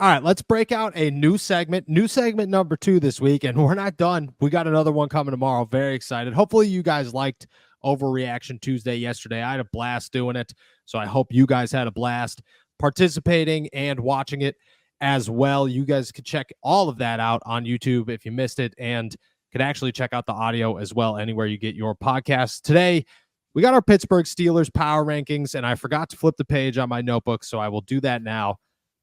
All right, let's break out a new segment number 2 this week, and we're not done. We got another one coming tomorrow. Very excited. Hopefully you guys liked Overreaction Tuesday yesterday. I had a blast doing it, so I hope you guys had a blast participating and watching it as well. You guys could check all of that out on YouTube if you missed it, and could actually check out the audio as well anywhere you get your podcasts. Today, we got our Pittsburgh Steelers power rankings, and I forgot to flip the page on my notebook, so I will do that now.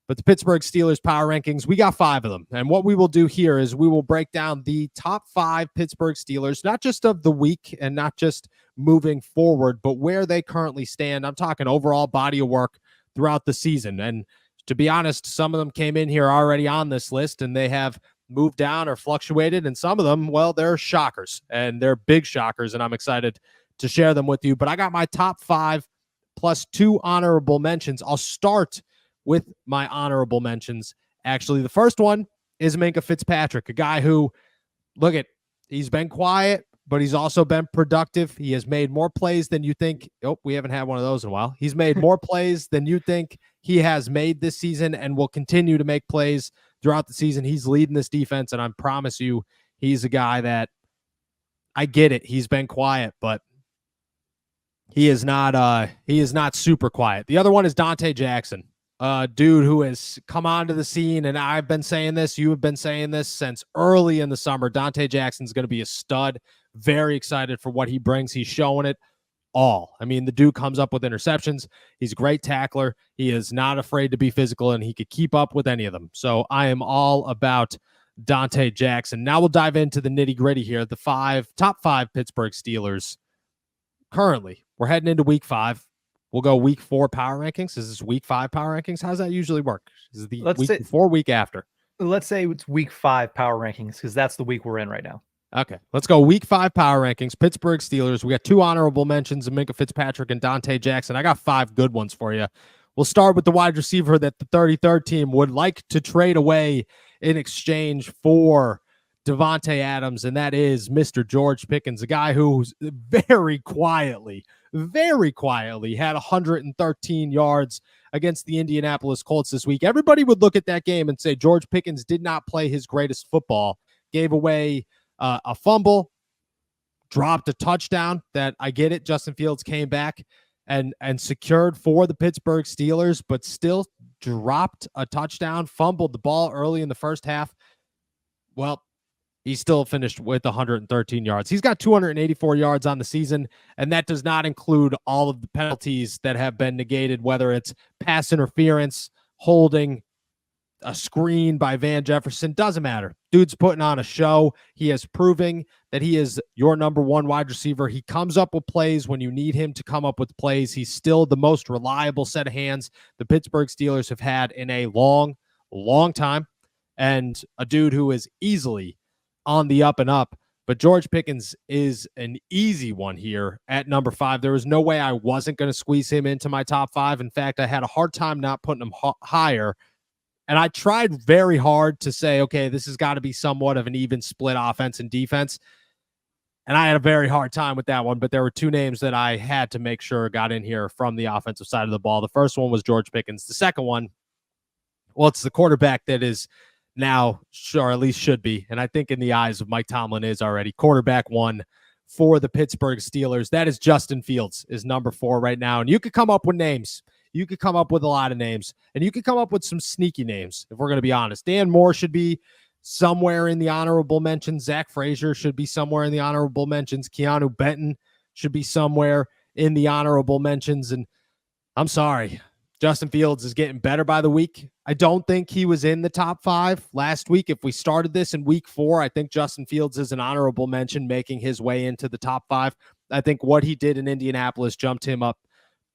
But the Pittsburgh Steelers power rankings, we got 5 of them. And what we will do here is we will break down the top 5 Pittsburgh Steelers, not just of the week and not just moving forward, but where they currently stand. I'm talking overall body of work throughout the season. And to be honest, some of them came in here already on this list and they have moved down or fluctuated. And some of them, well, they're shockers and they're big shockers. And I'm excited to share them with you. But I got my top 5 plus 2 honorable mentions. I'll start with my honorable mentions. Actually, the first one is Minkah Fitzpatrick, a guy who, he's been quiet, but he's also been productive. He has made more plays than you think. Oh, we haven't had one of those in a while. He's made more plays than you think he has made this season and will continue to make plays throughout the season. He's leading this defense, and I promise you, he's a guy that, I get it, he's been quiet, but he is not super quiet. The other one is Dante Jackson. Dude who has come onto the scene, and I've been saying this, you have been saying this since early in the summer. Dante Jackson's going to be a stud. Very excited for what he brings. He's showing it all. I mean, the dude comes up with interceptions. He's a great tackler. He is not afraid to be physical, and he could keep up with any of them. So I am all about Dante Jackson. Now we'll dive into the nitty-gritty here. The top 5 Pittsburgh Steelers currently. We're heading into week 5. We'll go week 4 power rankings. Is this week 5 power rankings? How does that usually work? Is it the week before, week after? Let's say it's week 5 power rankings because that's the week we're in right now. Okay, let's go week 5 power rankings. Pittsburgh Steelers. We got 2 honorable mentions of Minkah Fitzpatrick and Dante Jackson. I got 5 good ones for you. We'll start with the wide receiver that the 33rd team would like to trade away in exchange for Devontae Adams, and that is Mr. George Pickens, a guy who's very quietly had 113 yards against the Indianapolis Colts this week. Everybody would look at that game and say George Pickens did not play his greatest football, gave away a fumble, dropped a touchdown that, I get it, Justin Fields came back and secured for the Pittsburgh Steelers, but still dropped a touchdown, fumbled the ball early in the first half. Well, he still finished with 113 yards. He's got 284 yards on the season, and that does not include all of the penalties that have been negated, whether it's pass interference, holding, a screen by Van Jefferson. Doesn't matter. Dude's putting on a show. He is proving that he is your number 1 wide receiver. He comes up with plays when you need him to come up with plays. He's still the most reliable set of hands the Pittsburgh Steelers have had in a long, long time, and a dude who is easily on the up and up. But George Pickens is an easy one here at number 5. There was no way I wasn't going to squeeze him into my top 5. In fact, I had a hard time not putting him higher. And I tried very hard to say, okay, this has got to be somewhat of an even split offense and defense. And I had a very hard time with that one. But there were 2 names that I had to make sure got in here from the offensive side of the ball. The first one was George Pickens. The second one, well, it's the quarterback that is now, or at least should be, and I think in the eyes of Mike Tomlin is already, quarterback 1 for the Pittsburgh Steelers. That is Justin Fields, is number 4 right now. And you could come up with names. You could come up with a lot of names, and you could come up with some sneaky names, if we're going to be honest. Dan Moore should be somewhere in the honorable mentions. Zach Frazier should be somewhere in the honorable mentions. Keanu Benton should be somewhere in the honorable mentions. And I'm sorry, Justin Fields is getting better by the week. I don't think he was in the top 5 last week. If we started this in week 4, I think Justin Fields is an honorable mention, making his way into the top 5. I think what he did in Indianapolis jumped him up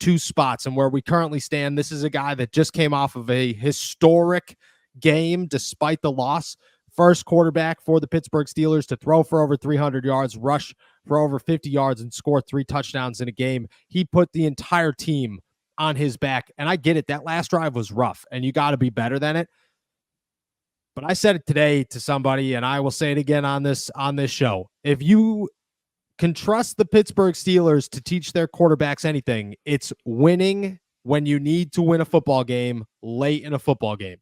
2 spots. And where we currently stand, this is a guy that just came off of a historic game despite the loss. First quarterback for the Pittsburgh Steelers to throw for over 300 yards, rush for over 50 yards, and score 3 touchdowns in a game. He put the entire team on his back. And I get it. That last drive was rough, and you got to be better than it. But I said it today to somebody, and I will say it again on this show. If you can trust the Pittsburgh Steelers to teach their quarterbacks anything, it's winning when you need to win a football game late in a football game.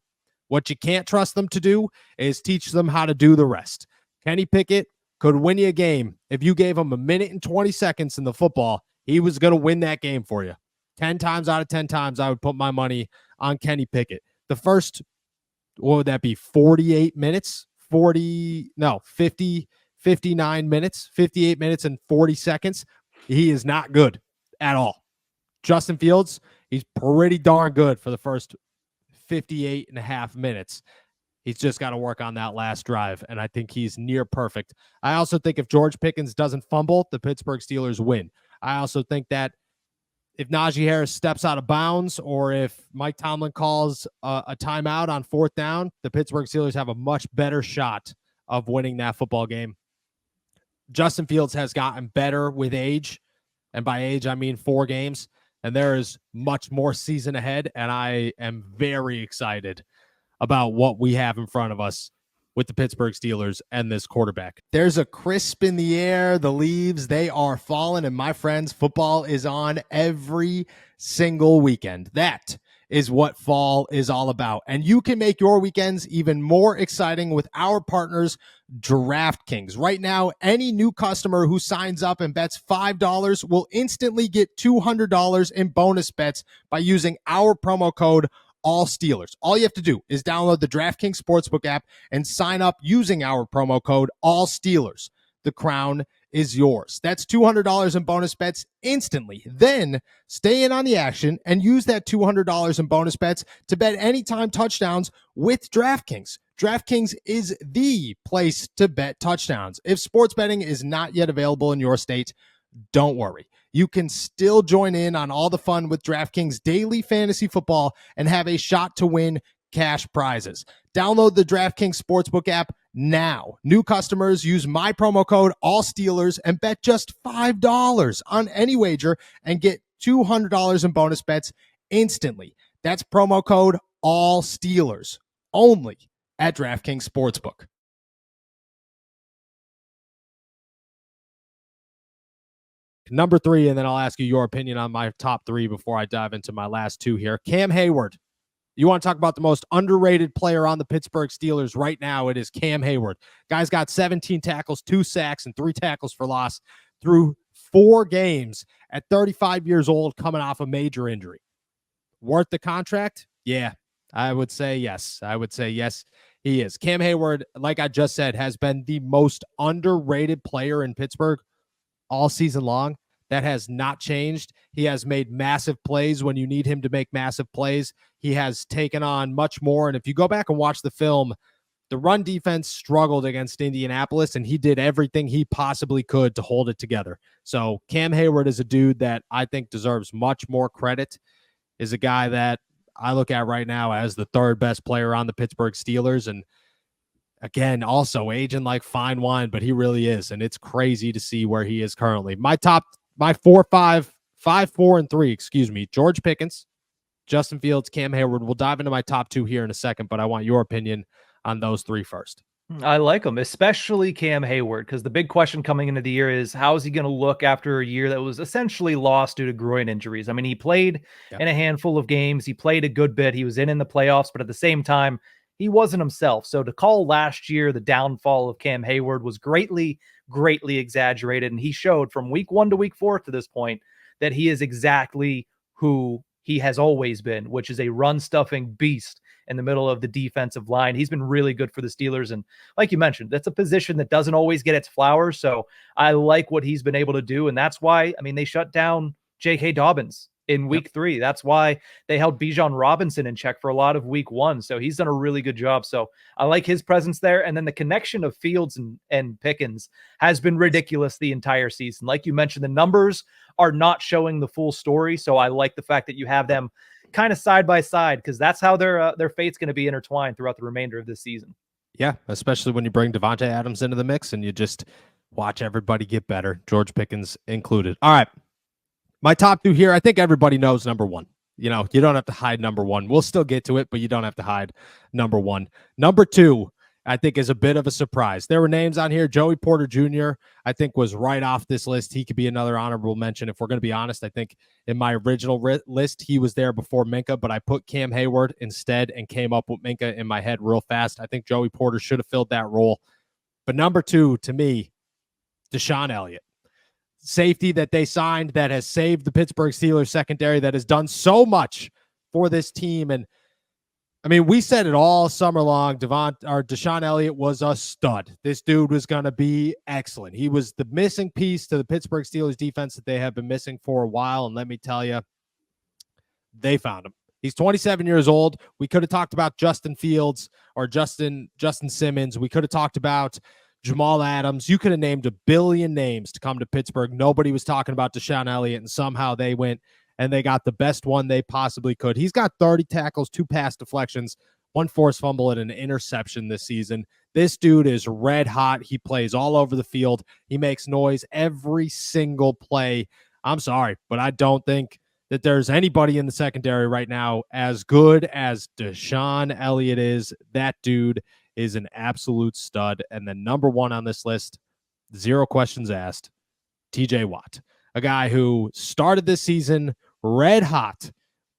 What you can't trust them to do is teach them how to do the rest. Kenny Pickett could win you a game. If you gave him a minute and 20 seconds in the football, he was going to win that game for you. 10 times out of 10 times, I would put my money on Kenny Pickett. The first, what would that be, 48 minutes? 59 minutes, 58 minutes and 40 seconds. He is not good at all. Justin Fields, he's pretty darn good for the first 58 and a half minutes. He's just got to work on that last drive, and I think he's near perfect. I also think if George Pickens doesn't fumble, the Pittsburgh Steelers win. I also think that if Najee Harris steps out of bounds or if Mike Tomlin calls a timeout on 4th down, the Pittsburgh Steelers have a much better shot of winning that football game. Justin Fields has gotten better with age, and by age, I mean 4 games, and there is much more season ahead, and I am very excited about what we have in front of us with the Pittsburgh Steelers and this quarterback. There's a crisp in the air. The leaves, they are falling, and my friends, football is on every single weekend. That is what fall is all about. And you can make your weekends even more exciting with our partners, DraftKings. Right now, any new customer who signs up and bets $5 will instantly get $200 in bonus bets by using our promo code All Steelers. All you have to do is download the DraftKings Sportsbook app and sign up using our promo code All Steelers. The crown is yours. That's $200 in bonus bets instantly. Then stay in on the action and use that $200 in bonus bets to bet anytime touchdowns with DraftKings. DraftKings is the place to bet touchdowns. If sports betting is not yet available in your state, don't worry. You can still join in on all the fun with DraftKings daily fantasy football and have a shot to win cash prizes. Download the DraftKings Sportsbook app now. New customers use my promo code AllSteelers and bet just $5 on any wager and get $200 in bonus bets instantly. That's promo code AllSteelers only at DraftKings Sportsbook. Number 3, and then I'll ask you your opinion on my top 3 before I dive into my last 2 here. Cam Hayward. You want to talk about the most underrated player on the Pittsburgh Steelers right now, it is Cam Hayward. Guy's got 17 tackles, 2 sacks, and 3 tackles for loss through 4 games at 35 years old, coming off a major injury. Worth the contract? Yeah, I would say yes. I would say yes, he is. Cam Hayward, like I just said, has been the most underrated player in Pittsburgh all season long. That has not changed. He has made massive plays when you need him to make massive plays. He has taken on much more. And if you go back and watch the film, the run defense struggled against Indianapolis, and he did everything he possibly could to hold it together. So Cam Hayward is a dude that I think deserves much more credit, is a guy that I look at right now as the 3rd best player on the Pittsburgh Steelers. And again, also aging like fine wine, but he really is. And it's crazy to see where he is currently. My 4, 5, 4, and 3, George Pickens, Justin Fields, Cam Hayward. We'll dive into my top 2 here in a second, but I want your opinion on those 3 first. I like him, especially Cam Hayward, because the big question coming into the year is how is he going to look after a year that was essentially lost due to groin injuries? I mean, he played in a handful of games. He played a good bit. He was in the playoffs, but at the same time, he wasn't himself. So to call last year the downfall of Cam Hayward was greatly exaggerated. And he showed from week 1 to week 4 to this point that he is exactly who he has always been, which is a run-stuffing beast in the middle of the defensive line. He's been really good for the Steelers. And like you mentioned, that's a position that doesn't always get its flowers. So I like what he's been able to do. And that's why, I mean, they shut down J.K. Dobbins in week 3. That's why they held Bijan Robinson in check for a lot of week 1. So he's done a really good job. So I like his presence there. And then the connection of Fields and Pickens has been ridiculous the entire season. Like you mentioned, the numbers are not showing the full story. So I like the fact that you have them kind of side by side, because that's how their fate's going to be intertwined throughout the remainder of this season. Yeah, especially when you bring Devontae Adams into the mix and you just watch everybody get better, George Pickens included. All right. My top 2 here, I think everybody knows number 1. You don't have to hide number 1. We'll still get to it, but you don't have to hide number 1. Number 2 I think is a bit of a surprise. There were names on here. Joey Porter Jr., I think, was right off this list. He could be another honorable mention. If we're going to be honest, I think in my original list, he was there before Minkah, but I put Cam Hayward instead and came up with Minkah in my head real fast. I think Joey Porter should have filled that role. But number 2, to me, Deshaun Elliott. Safety that they signed that has saved the Pittsburgh Steelers secondary, that has done so much for this team. And I mean, we said it all summer long. Deshaun Elliott was a stud. This dude was going to be excellent. He was the missing piece to the Pittsburgh Steelers defense that they have been missing for a while. And let me tell you, they found him. He's 27 years old. We could have talked about Justin Fields or Justin Simmons. We could have talked about Jamal Adams. You could have named a billion names to come to Pittsburgh. Nobody was talking about Deshaun Elliott, and somehow they went and they got the best one they possibly could. He's got 30 tackles, 2 pass deflections, 1 forced fumble, and an interception this season. This dude is red hot. He plays all over the field. He makes noise every single play. I'm sorry, but I don't think that there's anybody in the secondary right now as good as Deshaun Elliott is. That dude is an absolute stud. And the number 1 on this list, 0 questions asked, TJ Watt, a guy who started this season red hot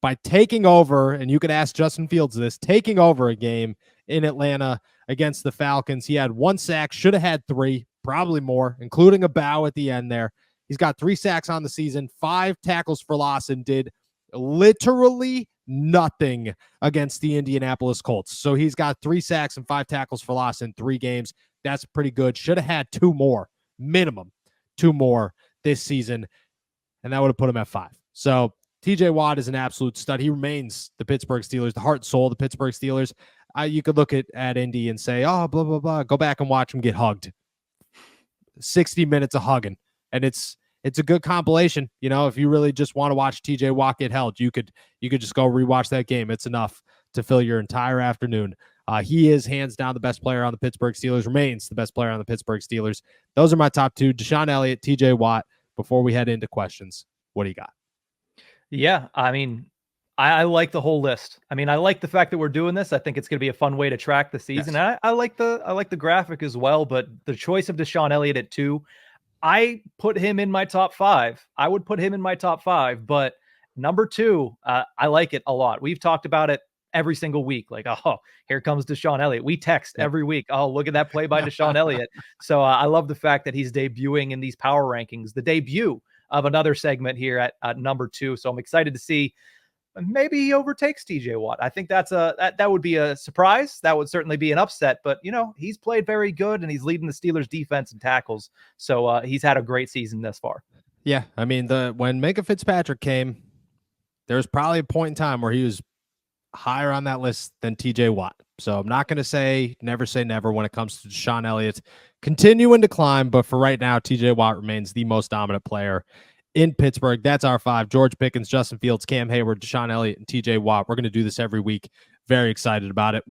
by taking over, and you could ask Justin Fields this, taking over a game in Atlanta against the Falcons. He had 1 sack, should have had 3, probably more, including a bow at the end there. He's got 3 sacks on the season, 5 tackles for loss, and did literally nothing against the Indianapolis Colts. So he's got 3 sacks and 5 tackles for loss in 3 games. That's pretty good. Should have had 2 more, minimum 2 more this season, and that would have put him at 5. So TJ Watt is an absolute stud. He remains the Pittsburgh Steelers, the heart and soul of the Pittsburgh Steelers. You could look at Indy and say, oh, blah, blah, blah. Go back and watch him get hugged. 60 minutes of hugging. And it's a good compilation. You know, if you really just want to watch TJ Watt get held, you could just go rewatch that game. It's enough to fill your entire afternoon. He is hands down the best player on the Pittsburgh Steelers, remains the best player on the Pittsburgh Steelers. Those are my top 2, Deshaun Elliott, TJ Watt. Before we head into questions, what do you got? Yeah, I mean, I like the whole list. I mean, I like the fact that we're doing this. I think it's going to be a fun way to track the season. Yes. I like the graphic as well, but the choice of Deshaun Elliott at 2, I put him in my top 5. I would put him in my top 5, but number 2, I like it a lot. We've talked about it every single week. Like, oh, here comes Deshaun Elliott. We text every week. Oh, look at that play by Deshaun Elliott. So I love the fact that he's debuting in these power rankings, the debut of another segment here at number 2. So I'm excited to see maybe he overtakes TJ Watt. I think that would be a surprise. That would certainly be an upset, but you know, he's played very good and he's leading the Steelers defense and tackles. So he's had a great season thus far. Yeah. I mean, when Minkah Fitzpatrick came, there was probably a point in time where he was higher on that list than TJ Watt. So I'm not going to say never when it comes to Deshaun Elliott continuing to climb, but for right now, TJ Watt remains the most dominant player in Pittsburgh. That's our 5. George Pickens, Justin Fields, Cam Hayward, Deshaun Elliott, and TJ Watt. We're going to do this every week. Very excited about it.